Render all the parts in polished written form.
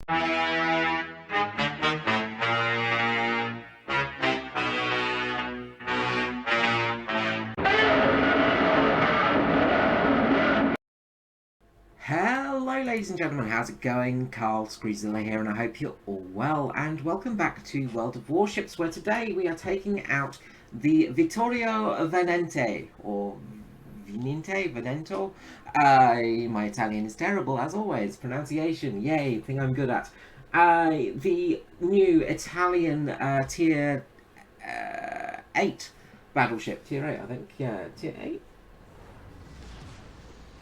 Hello ladies and gentlemen, how's it going? Carl Screezilla here, and I hope you're all well, and welcome back to World of Warships, where today we are taking out the Vittorio Venente, or Venento. My Italian is terrible, as always. Pronunciation, yay, thing I'm good at. The new Italian Tier 8 battleship. Tier 8, I think. Yeah, Tier 8?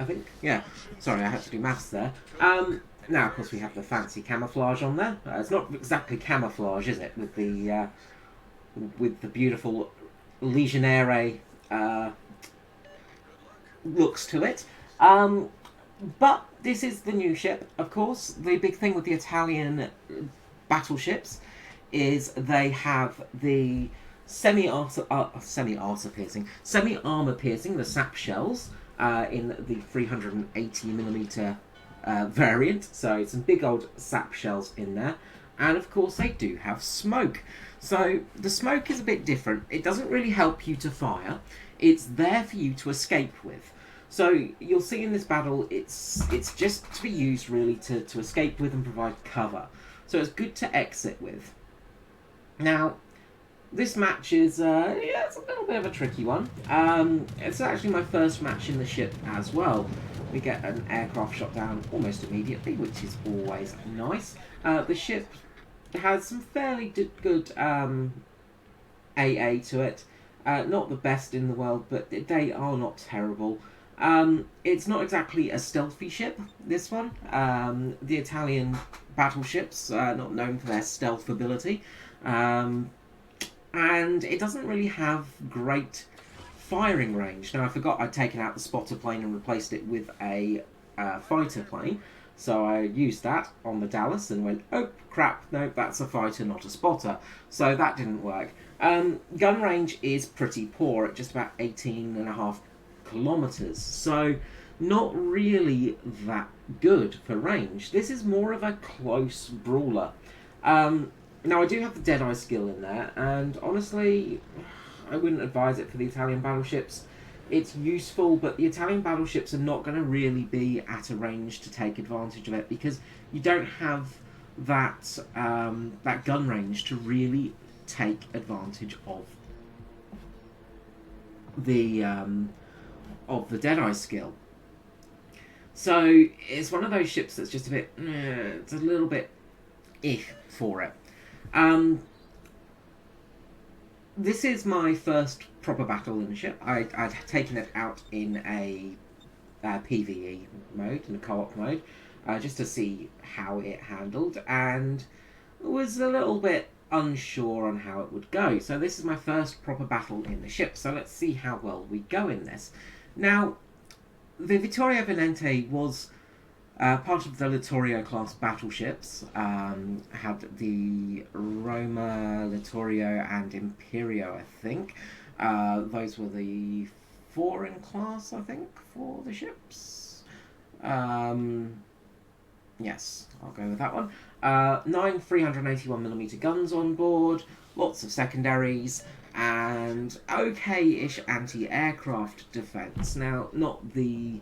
I think. Yeah. Sorry, I had to do maths there. Now, of course, we have the fancy camouflage on there. It's not exactly camouflage, is it? With the beautiful Legionnaire looks to it. But this is the new ship, of course. The big thing with the Italian battleships is they have the semi-armor piercing, the sap shells, in the 380mm variant. So some big old sap shells in there. And of course they do have smoke. So the smoke is a bit different. It doesn't really help you to fire. It's there for you to escape with. So you'll see in this battle, it's just to be used really to escape with and provide cover. So it's good to exit with. Now, this match is, it's a little bit of a tricky one. It's actually my first match in the ship as well. We get an aircraft shot down almost immediately, which is always nice. The ship has some fairly good AA to it. Not the best in the world, but they are not terrible. It's not exactly a stealthy ship, this one. The Italian battleships are not known for their stealth ability. And it doesn't really have great firing range. Now, I forgot I'd taken out the spotter plane and replaced it with a fighter plane. So I used that on the Dallas and went, oh crap, no, that's a fighter, not a spotter. So that didn't work. Gun range is pretty poor at just about 18.5 kilometers. So not really that good for range. This is more of a close brawler. Now, I do have the Deadeye skill in there, and honestly, I wouldn't advise it for the Italian battleships. It's useful, but the Italian battleships are not going to really be at a range to take advantage of it, because you don't have that that gun range to really take advantage of the Deadeye skill. So it's one of those ships that's just a bit, it's a little bit for it. This is my first proper battle in the ship. I'd taken it out in a PvE mode, in a co-op mode, just to see how it handled, and was a little bit unsure on how it would go. So this is my first proper battle in the ship, so let's see how well we go in this. Now, the Vittorio Venente was part of the Littorio class battleships. Had the Roma, Littorio, and Imperio, I think. Those were the foreign class, I think, for the ships. Yes, I'll go with that one. 9 381mm guns on board, lots of secondaries, and okay-ish anti-aircraft defense. Now, not the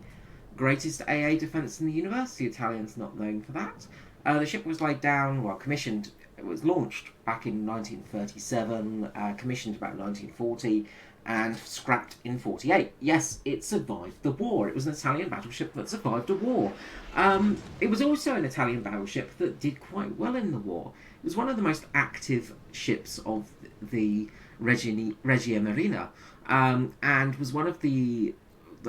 greatest AA defense in the universe. The Italians not known for that. The ship was laid down, well, commissioned. It was launched back in 1937, commissioned about 1940, and scrapped in 48. Yes, it survived the war. It was an Italian battleship that survived a war. It was also an Italian battleship that did quite well in the war. It was one of the most active ships of the Regia Marina, and was one of the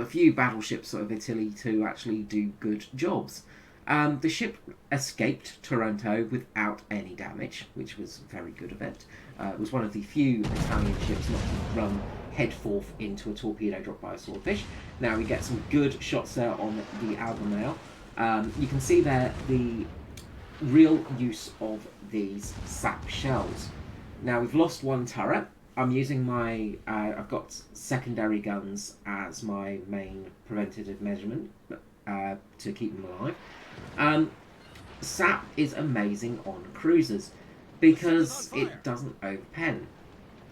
few battleships of Italy to actually do good jobs. The ship escaped Toronto without any damage, which was very good of it. It was one of the few Italian ships not to run headforth into a torpedo dropped by a swordfish. Now we get some good shots there on the Albemarle. You can see there the real use of these sap shells. Now we've lost one turret. I'm using my, I've got secondary guns as my main preventative measurement to keep them alive. SAP is amazing on cruisers because it doesn't overpen,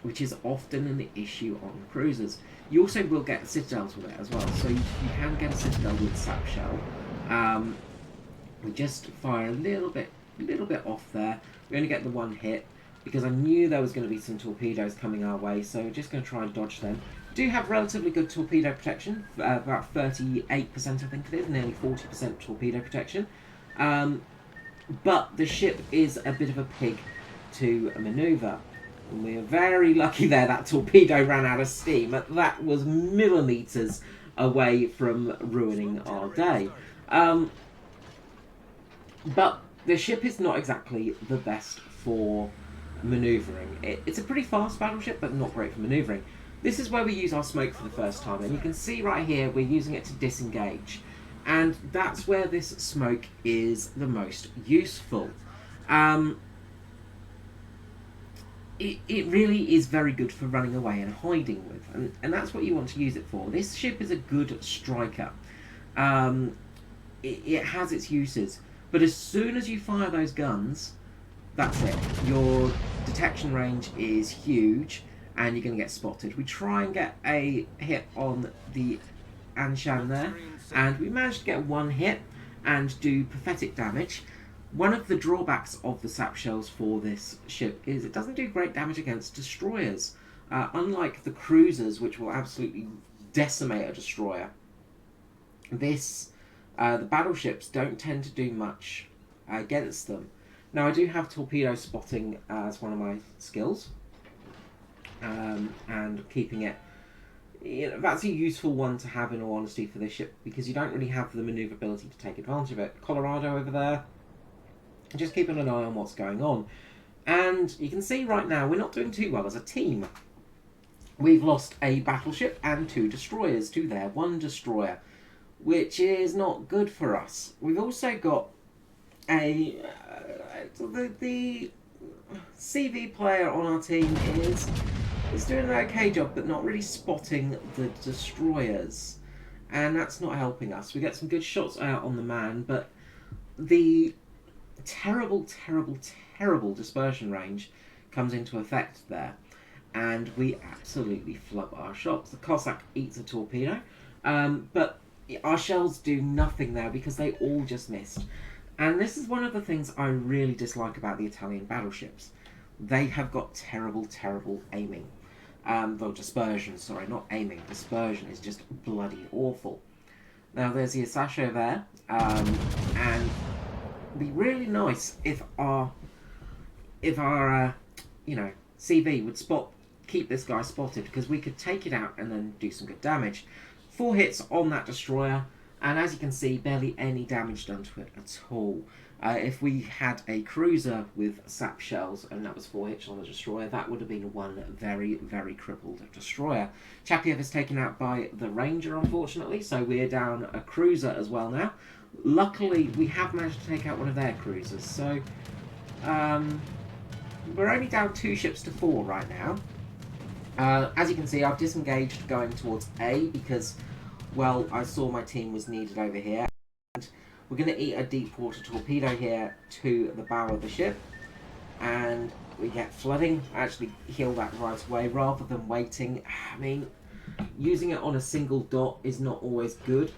which is often an issue on cruisers. You also will get citadels with it as well, so you can get a citadel with SAP shell. We just fire a little bit off there. We only get the one hit because I knew there was going to be some torpedoes coming our way, so we're just going to try and dodge them. Do have relatively good torpedo protection, about 38% I think it is, nearly 40% torpedo protection. But the ship is a bit of a pig to manoeuvre. And we are very lucky there that torpedo ran out of steam. That was millimetres away from ruining our day. But the ship is not exactly the best for manoeuvring. It's a pretty fast battleship, but not great for manoeuvring. This is where we use our smoke for the first time, and you can see right here we're using it to disengage. And that's where this smoke is the most useful. It really is very good for running away and hiding with, and that's what you want to use it for. This ship is a good striker. It has its uses, but as soon as you fire those guns, that's it. Your detection range is huge, and you're going to get spotted. We try and get a hit on the Anshan there, and we managed to get one hit and do pathetic damage. One of the drawbacks of the sap shells for this ship is it doesn't do great damage against destroyers. Unlike the cruisers, which will absolutely decimate a destroyer, the battleships don't tend to do much against them. Now, I do have torpedo spotting as one of my skills, and keeping it, that's a useful one to have in all honesty for this ship, because you don't really have the manoeuvrability to take advantage of it. Colorado over there, just keeping an eye on what's going on. And you can see right now we're not doing too well as a team. We've lost a battleship and 2 destroyers to their 1 destroyer, which is not good for us. We've also got the CV player on our team is doing an okay job, but not really spotting the destroyers, and that's not helping us. We get some good shots out on the man, but the terrible dispersion range comes into effect there, and we absolutely flub our shots. The Cossack eats a torpedo, but our shells do nothing there because they all just missed. And this is one of the things I really dislike about the Italian battleships. They have got terrible aiming. Well, dispersion, sorry, not aiming. Dispersion is just bloody awful. Now, there's the Asasho there, and it'd be really nice if our CV would keep this guy spotted, because we could take it out and then do some good damage. 4 hits on that destroyer, and as you can see, barely any damage done to it at all. If we had a cruiser with sap shells and that was 4 hits on the destroyer, that would have been one very crippled destroyer. Chapiev is taken out by the Ranger, unfortunately, so we're down a cruiser as well now. Luckily, we have managed to take out one of their cruisers, so we're only down 2 ships to 4 right now. As you can see, I've disengaged going towards A because, well, I saw my team was needed over here. And we're going to eat a deep water torpedo here to the bow of the ship, and we get flooding. I actually heal that right away rather than waiting. I mean, using it on a single dot is not always good,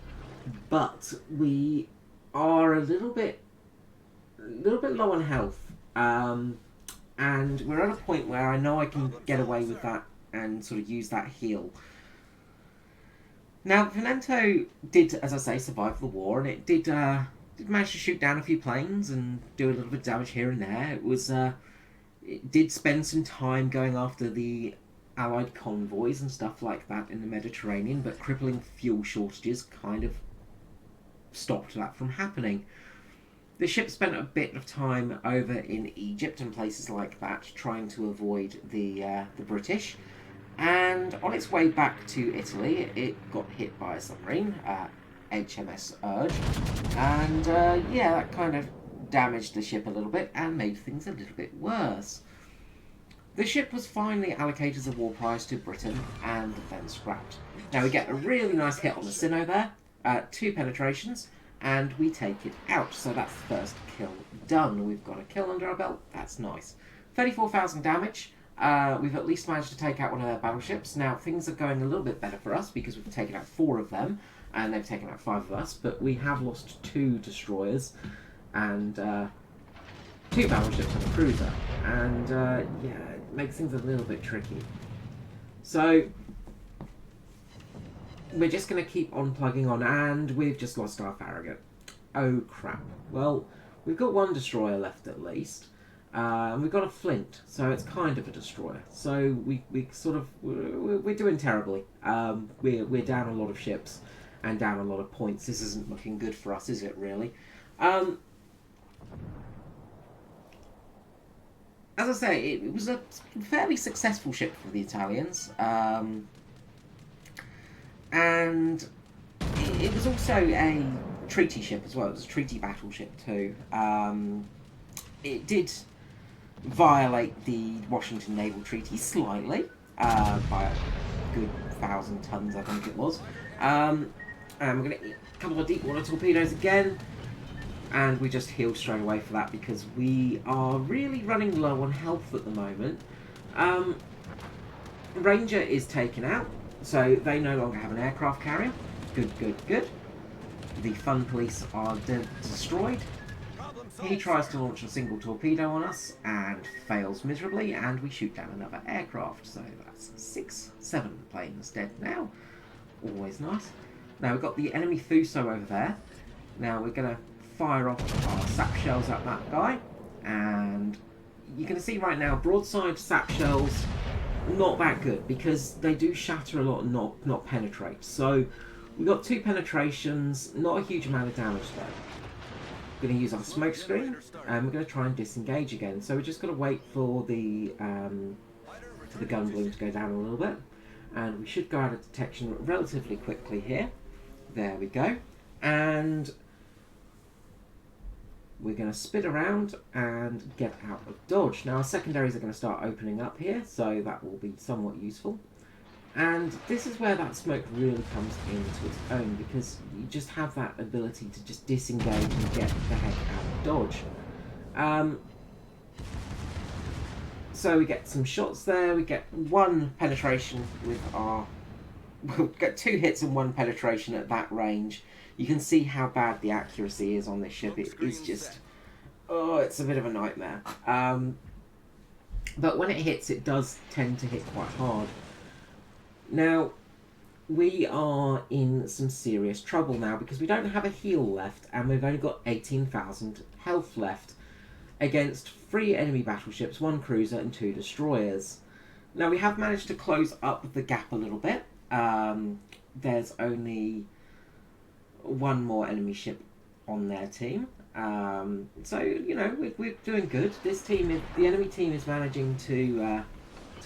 but we are a little bit low on health, and we're at a point where I know I can get away with that and sort of use that heal. Now, Venento did, as I say, survive the war, and it did manage to shoot down a few planes and do a little bit of damage here and there. It did spend some time going after the Allied convoys and stuff like that in the Mediterranean, but crippling fuel shortages kind of stopped that from happening. The ship spent a bit of time over in Egypt and places like that, trying to avoid the British. And on its way back to Italy, it got hit by a submarine, HMS Urge, and yeah, that kind of damaged the ship a little bit and made things a little bit worse. The ship was finally allocated as a war prize to Britain and then scrapped. Now we get a really nice hit on the Sino there, 2 penetrations, and we take it out. So that's the first kill done. We've got a kill under our belt. That's nice. 34,000 damage. We've at least managed to take out one of their battleships. Now, things are going a little bit better for us because we've taken out 4 of them, and they've taken out 5 of us, but we have lost 2 destroyers and 2 battleships and a cruiser. And, yeah, it makes things a little bit tricky. So, we're just going to keep on plugging on, and we've just lost our Farragut. Oh, crap. Well, we've got 1 destroyer left at least. And we've got a Flint, so it's kind of a destroyer. So we're doing terribly. We're down a lot of ships and down a lot of points. This isn't looking good for us, is it really? As I say, it was a fairly successful ship for the Italians. And it was also a treaty ship as well. It was a treaty battleship too. It did violate the Washington Naval Treaty slightly, by a good 1,000 tons, I think it was. And we're going to eat a couple of deep water torpedoes again, and we just healed straight away for that because we are really running low on health at the moment. Ranger is taken out, so they no longer have an aircraft carrier. Good, good, good. The Fun Police are destroyed. He tries to launch a single torpedo on us and fails miserably, and we shoot down another aircraft. So that's 7 planes dead now. Always nice. Now we've got the enemy Fuso over there. Now we're going to fire off our sap shells at that guy, and you can see right now broadside sap shells not that good because they do shatter a lot and not penetrate. So we got 2 penetrations, not a huge amount of damage though. We're going to use our smoke screen, and we're going to try and disengage again. So we're just going to wait for the gun bloom to go down a little bit, and we should go out of detection relatively quickly here. There we go, and we're going to spin around and get out of dodge. Now our secondaries are going to start opening up here, so that will be somewhat useful. And this is where that smoke really comes into its own, because you just have that ability to just disengage and get the heck out of dodge. So we get some shots there, we get 1 penetration with our... We'll get 2 hits and 1 penetration at that range. You can see how bad the accuracy is on this ship. It is just... Oh, it's a bit of a nightmare. But when it hits, it does tend to hit quite hard. Now, we are in some serious trouble now because we don't have a heal left, and we've only got 18,000 health left against 3 enemy battleships, 1 cruiser and 2 destroyers. Now we have managed to close up the gap a little bit. There's only 1 more enemy ship on their team. So, you know, we're doing good. The enemy team is managing to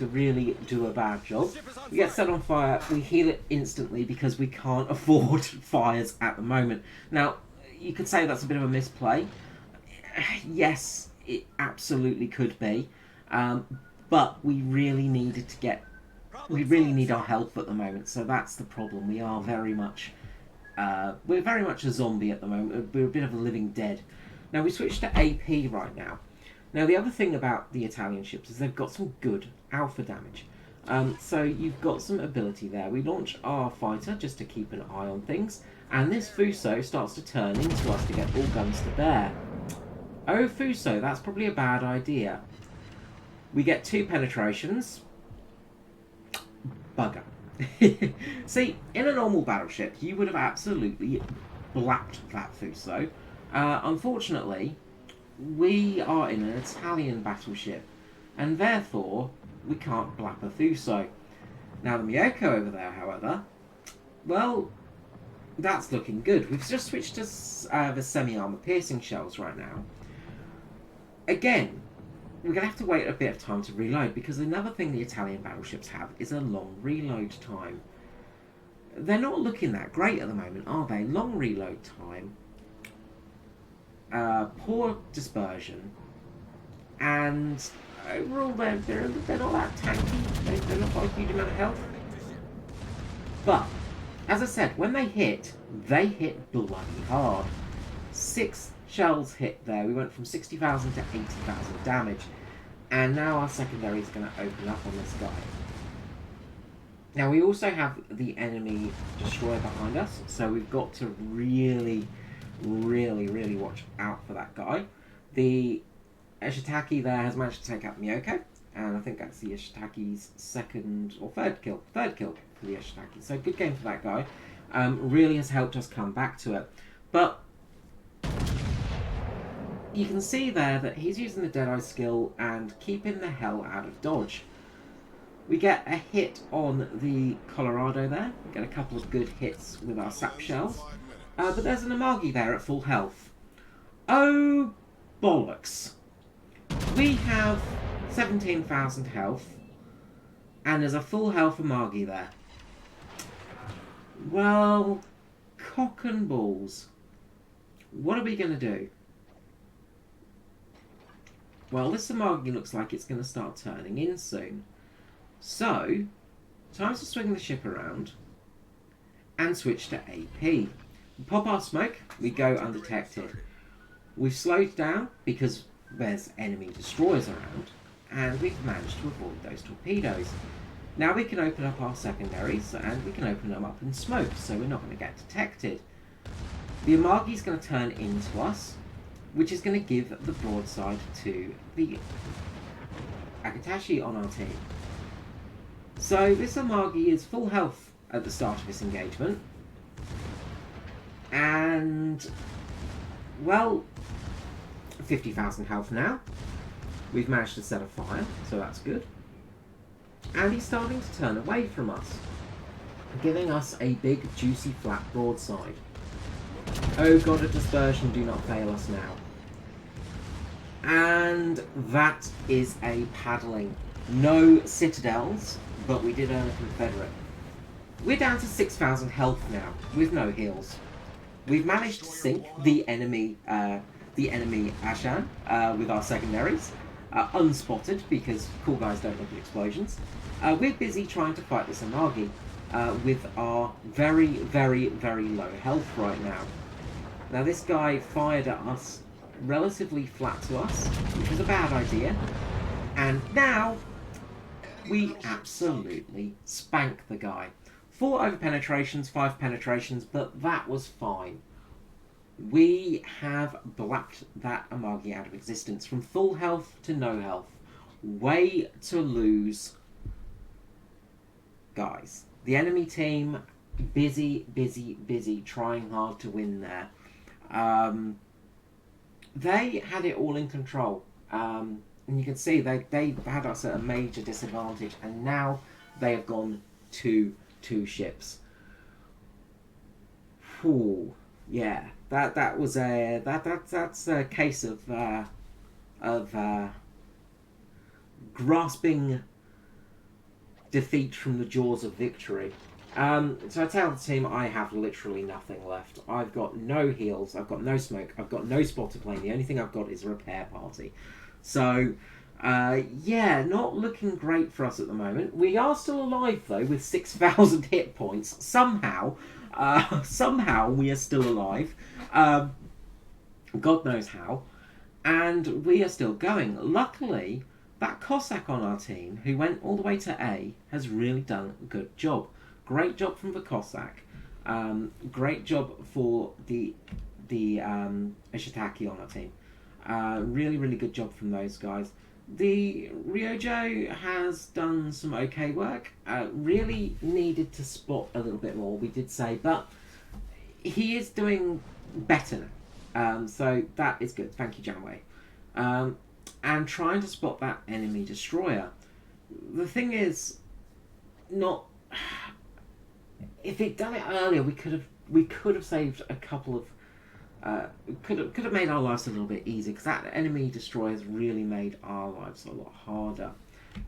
really do a bad job. We get set on fire, we heal it instantly because we can't afford fires at the moment. Now, you could say that's a bit of a misplay. Yes, it absolutely could be. But we really needed to get... We really need our health at the moment, so that's the problem. We are very much... we're very much a zombie at the moment. We're a bit of a living dead. Now, we switched to AP right now. Now, the other thing about the Italian ships is they've got some good alpha damage. So you've got some ability there. We launch our fighter just to keep an eye on things, and this Fuso starts to turn into us to get all guns to bear. Oh, Fuso, that's probably a bad idea. We get 2 penetrations. Bugger. See, in a normal battleship, you would have absolutely blapped that Fuso. Unfortunately, we are in an Italian battleship, and therefore we can't blap a Fuso. Now the Miyoko over there, however, well, that's looking good. We've just switched to the semi-armor piercing shells right now. Again, we're going to have to wait a bit of time to reload, because another thing the Italian battleships have is a long reload time. They're not looking that great at the moment, are they? Long reload time, poor dispersion, and overall they're not that tanky. They've not got a huge amount of health. But as I said, when they hit bloody hard. 6 shells hit there. We went from 60,000 to 80,000 damage. And now our secondary is going to open up on this guy. Now we also have the enemy destroyer behind us, so we've got to really, really, really watch out for that guy. The Ishitaki there has managed to take out Miyoko, and I think that's the Ishitaki's second or third kill for the Ishitaki. So good game for that guy. Really has helped us come back to it. But you can see there that he's using the Deadeye skill and keeping the hell out of dodge. We get a hit on the Colorado there. We get a couple of good hits with our sap shells. But there's an Amagi there at full health. Oh, bollocks. We have 17,000 health. And there's a full health Amagi there. Well, cock and balls. What are we going to do? Well, this Amagi looks like it's going to start turning in soon. So, time to swing the ship around and switch to AP. We pop our smoke, we go undetected. We've slowed down because there's enemy destroyers around, and we've managed to avoid those torpedoes. Now we can open up our secondaries, and we can open them up in smoke, so we're not going to get detected. The Amagi is going to turn into us, which is going to give the broadside to the Akatashi on our team. So this Amagi is full health at the start of this engagement. And, well, 50,000 health now. We've managed to set a fire, so that's good. And he's starting to turn away from us, giving us a big, juicy, flat broadside. Oh god, a dispersion, do not fail us now. And that is a paddling. No citadels, but we did earn a Confederate. We're down to 6,000 health now, with no heals. We've managed to sink the enemy Ashan with our secondaries, unspotted because cool guys don't look at explosions. We're busy trying to fight this Amagi with our very, very, very low health right now. Now this guy fired at us relatively flat to us, which was a bad idea. And now we absolutely spank the guy. 4 over-penetrations, 5 penetrations, but that was fine. We have blacked that Amagi out of existence. From full health to no health. Way to lose. Guys, the enemy team, busy, busy, busy, trying hard to win there. They had it all in control. And you can see they had us at a major disadvantage, and now they have gone to 2 ships. Ooh, yeah, that's a case of grasping defeat from the jaws of victory. So I tell the team I have literally nothing left. I've got no heals, I've got no smoke, I've got no spotter plane. The only thing I've got is a repair party. So, yeah, not looking great for us at the moment. We are still alive, though, with 6,000 hit points. Somehow we are still alive. God knows how. And we are still going. Luckily, that Cossack on our team, who went all the way to A, has really done a good job. Great job from the Cossack. Great job for the Ishitaki on our team. Really, really good job from those guys. The Ryojo has done some okay work. Really needed to spot a little bit more, we did say, but he is doing better now. So that is good. Thank you, Janwei. And trying to spot that enemy destroyer. The thing is, not. If he'd done it earlier, we could have saved a couple of. Could have made our lives a little bit easier, because that enemy destroyer has really made our lives a lot harder.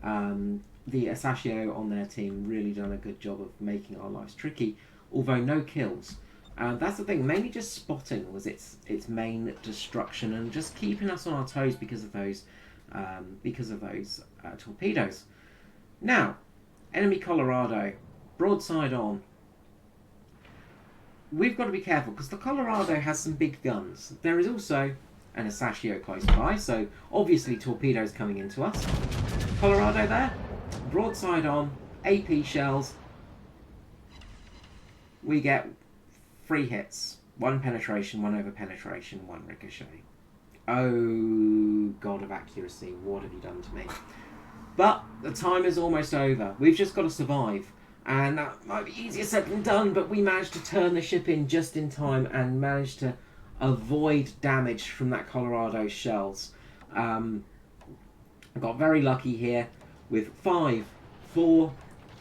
The Asashio on their team really done a good job of making our lives tricky, although no kills. That's the thing. Mainly just spotting was its main destruction, and just keeping us on our toes because of those torpedoes. Now, enemy Colorado, broadside on. we've got to be careful because the Colorado has some big guns. There is also an Asashio close by, so obviously torpedoes coming into us. Colorado there, broadside on, AP shells. We get 3 hits. 1 penetration, 1 over penetration, 1 ricochet. Oh, God of accuracy, what have you done to me? But the time is almost over. We've just got to survive. And that might be easier said than done, but we managed to turn the ship in just in time and managed to avoid damage from that Colorado shells. I got very lucky here with 5, 4,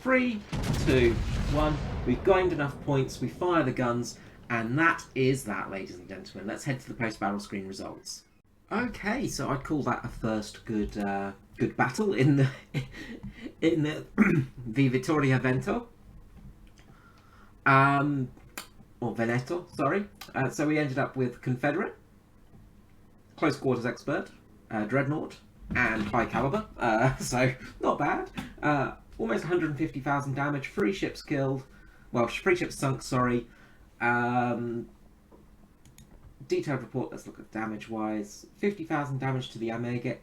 3, 2, 1. We've gained enough points, we fire the guns, and that is that, ladies and gentlemen. Let's head to the post-battle screen results. Okay, so I'd call that a first good battle in the the Vittoria Vento. Or Veneto, sorry. So we ended up with Confederate, Close Quarters Expert, Dreadnought, and High Caliber. So not bad. Almost 150,000 damage, 3 ships killed. Well, 3 ships sunk, sorry. Detailed report, let's look at damage-wise. 50,000 damage to the Amege.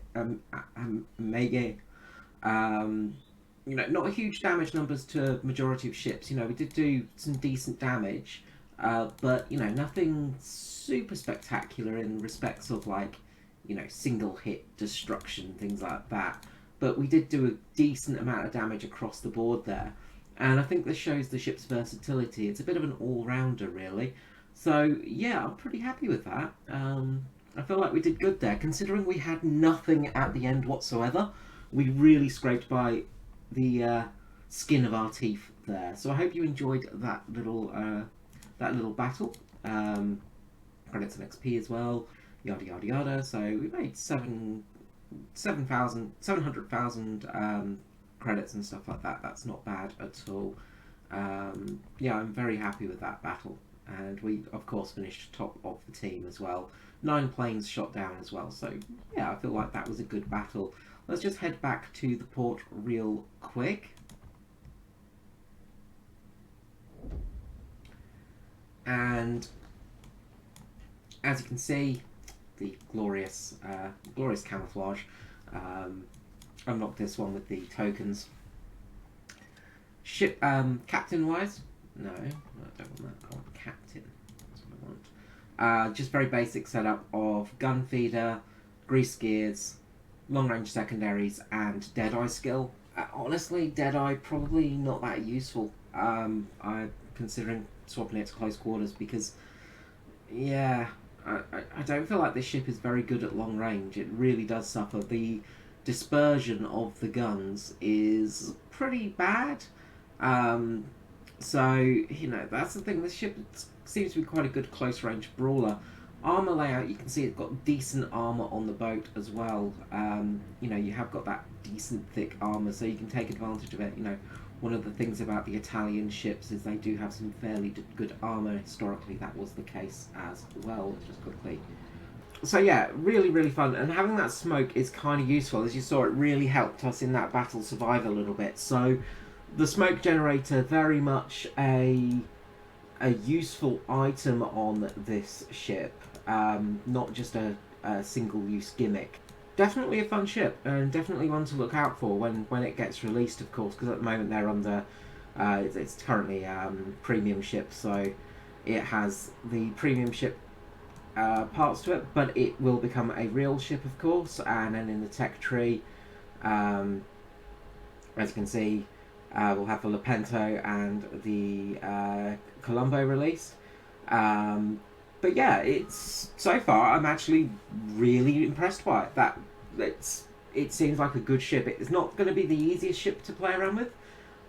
You know, not a huge damage numbers to majority of ships. You know, we did do some decent damage, but, you know, nothing super spectacular in respects of, like, you know, single-hit destruction, things like that. But we did do a decent amount of damage across the board there. And I think this shows the ship's versatility. It's a bit of an all-rounder, really. So, yeah, I'm pretty happy with that. I feel like we did good there. Considering we had nothing at the end whatsoever, we really scraped by the skin of our teeth there. So I hope you enjoyed that little battle. Credits and XP as well. Yada, yada, yada. So we made 700,000 credits and stuff like that. That's not bad at all. Yeah, I'm very happy with that battle. And we, of course, finished top of the team as well. 9 planes shot down as well. So, yeah, I feel like that was a good battle. Let's just head back to the port real quick. And as you can see, the glorious camouflage. Unlock this one with the tokens. Ship captain wise, no, I don't want that. I want captain. That's what I want. Just very basic setup of gun feeder, grease gears, long range secondaries, and Deadeye skill. Honestly, Deadeye probably not that useful. I'm considering swapping it to close quarters because, yeah, I don't feel like this ship is very good at long range. It really does suffer. The dispersion of the guns is pretty bad. So, you know, that's the thing. This ship seems to be quite a good close range brawler. Armour layout, you can see it's got decent armour on the boat as well. You know, you have got that decent thick armour, so you can take advantage of it. You know, one of the things about the Italian ships is they do have some fairly good armour. Historically, that was the case as well, just quickly. So yeah, really, really fun. And having that smoke is kind of useful. As you saw, it really helped us in that battle survive a little bit. So the smoke generator, very much a useful item on this ship. Not just a single-use gimmick. Definitely a fun ship, and definitely one to look out for when it gets released, of course, because at the moment they're under... it's currently premium ship, so it has the premium ship parts to it, but it will become a real ship, of course, and then in the tech tree, as you can see, we'll have the Lepento and the Colombo release. But yeah, it's so far I'm actually really impressed by it. It seems like a good ship. It's not going to be the easiest ship to play around with,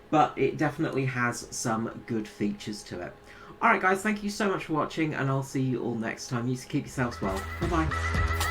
but it definitely has some good features to it. Alright guys, thank you so much for watching, and I'll see you all next time. You keep yourselves well. Bye bye.